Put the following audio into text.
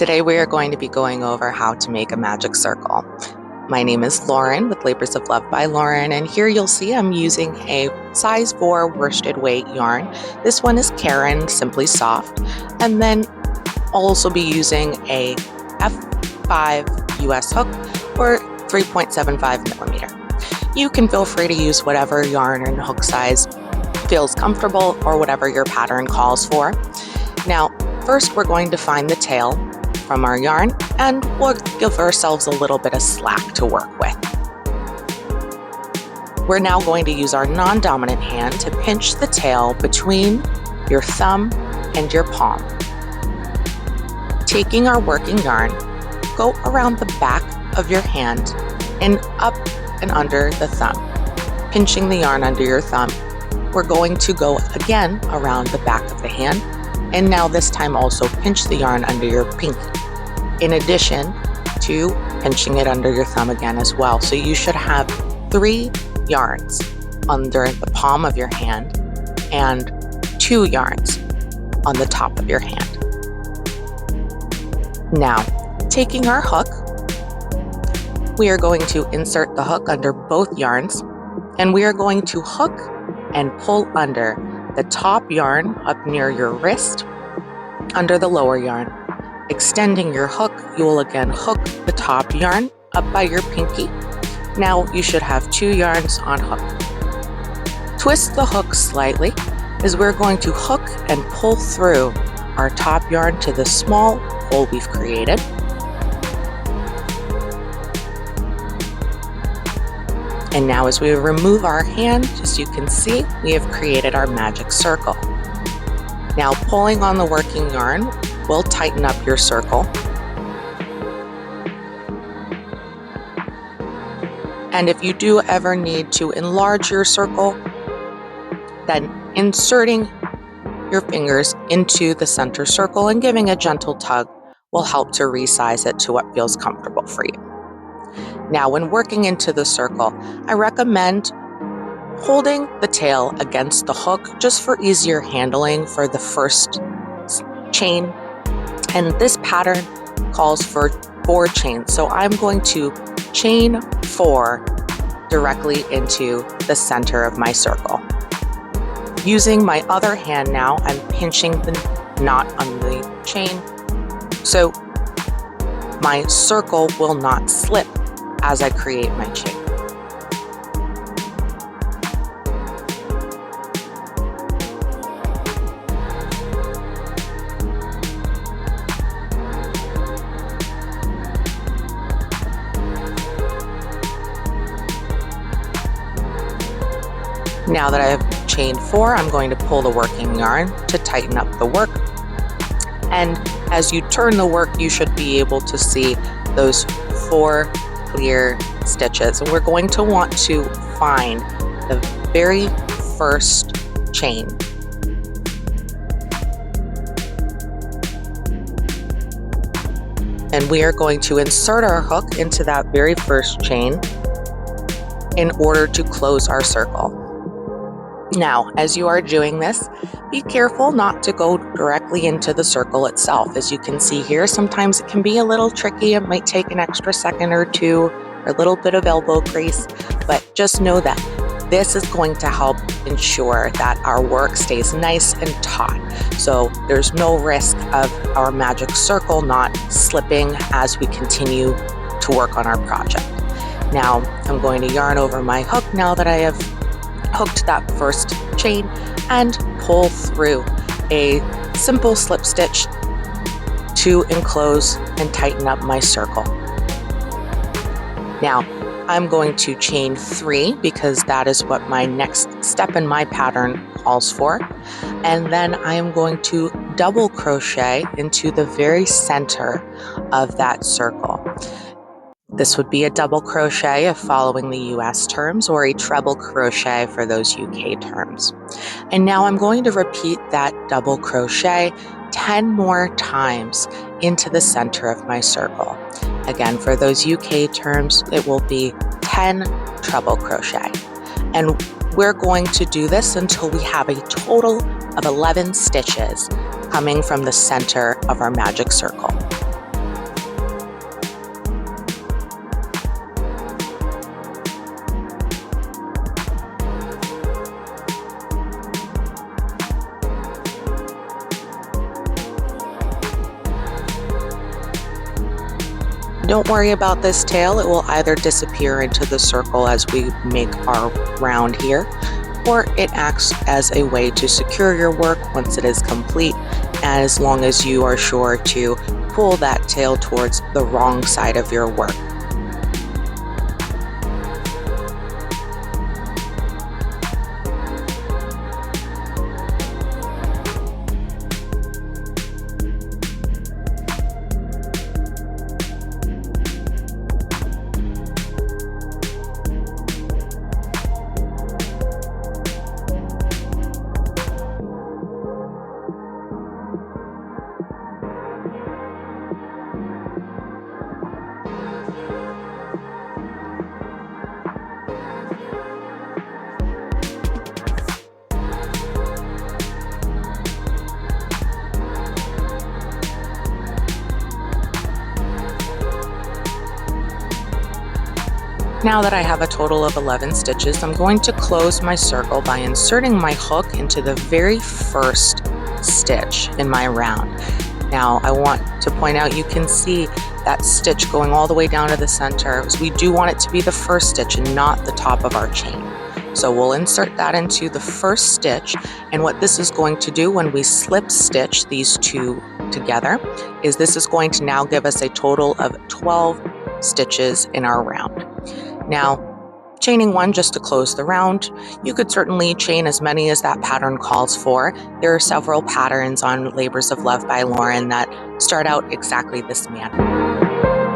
Today we are going to be going over how to make a magic circle. My name is Lauren with Labors of Love by Lauren, and here you'll see I'm using a size 4 worsted weight yarn. This one is Karen Simply Soft, and then I'll also be using a F5 US hook or 3.75 millimeter. You can feel free to use whatever yarn and hook size feels comfortable or whatever your pattern calls for. Now, first we're going to find the tail from our yarn, and we'll give ourselves a little bit of slack to work with. We're now going to use our non-dominant hand to pinch the tail between your thumb and your palm. Taking our working yarn, go around the back of your hand and up and under the thumb. Pinching the yarn under your thumb, we're going to go again around the back of the hand, and now this time also pinch the yarn under your pinky, in addition to pinching it under your thumb again as well. So you should have 3 yarns under the palm of your hand and 2 yarns on the top of your hand. Now, taking our hook, we are going to insert the hook under both yarns, and we are going to hook and pull under the top yarn up near your wrist, under the lower yarn. Extending your hook, you will again hook the top yarn up by your pinky. Now you should have 2 yarns on hook. Twist the hook slightly as we're going to hook and pull through our top yarn to the small hole we've created. And now as we remove our hand, as you can see, we have created our magic circle. Now pulling on the working yarn will tighten up your circle. And if you do ever need to enlarge your circle, then inserting your fingers into the center circle and giving a gentle tug will help to resize it to what feels comfortable for you. Now, when working into the circle, I recommend holding the tail against the hook just for easier handling for the first chain. And this pattern calls for 4 chains. So I'm going to chain 4 directly into the center of my circle. Using my other hand now, I'm pinching the knot on the chain so my circle will not slip as I create my chain. Now that I have chained 4, I'm going to pull the working yarn to tighten up the work. And as you turn the work, you should be able to see those 4 clear stitches. And we're going to want to find the very first chain. And we are going to insert our hook into that very first chain in order to close our circle. Now, as you are doing this, be careful not to go directly into the circle itself. As you can see here, sometimes it can be a little tricky. It might take an extra second or 2 or a little bit of elbow grease, but just know that this is going to help ensure that our work stays nice and taut. So there's no risk of our magic circle not slipping as we continue to work on our project. Now, I'm going to yarn over my hook now that I have hooked that first chain and pull through a simple slip stitch to enclose and tighten up my circle. Now I'm going to chain 3 because that is what my next step in my pattern calls for, and then I am going to double crochet into the very center of that circle. This would be a double crochet if following the US terms, or a treble crochet for those UK terms. And now I'm going to repeat that double crochet 10 more times into the center of my circle. Again, for those UK terms, it will be 10 treble crochet. And we're going to do this until we have a total of 11 stitches coming from the center of our magic circle. Don't worry about this tail. It will either disappear into the circle as we make our round here, or it acts as a way to secure your work once it is complete, as long as you are sure to pull that tail towards the wrong side of your work. Now that I have a total of 11 stitches, I'm going to close my circle by inserting my hook into the very first stitch in my round. Now I want to point out, you can see that stitch going all the way down to the center. We do want it to be the first stitch and not the top of our chain. So we'll insert that into the first stitch, and what this is going to do when we slip stitch these two together is this is going to now give us a total of 12 stitches in our round. Now, chaining one just to close the round, you could certainly chain as many as that pattern calls for. There are several patterns on Labors of Love by Lauren that start out exactly this manner.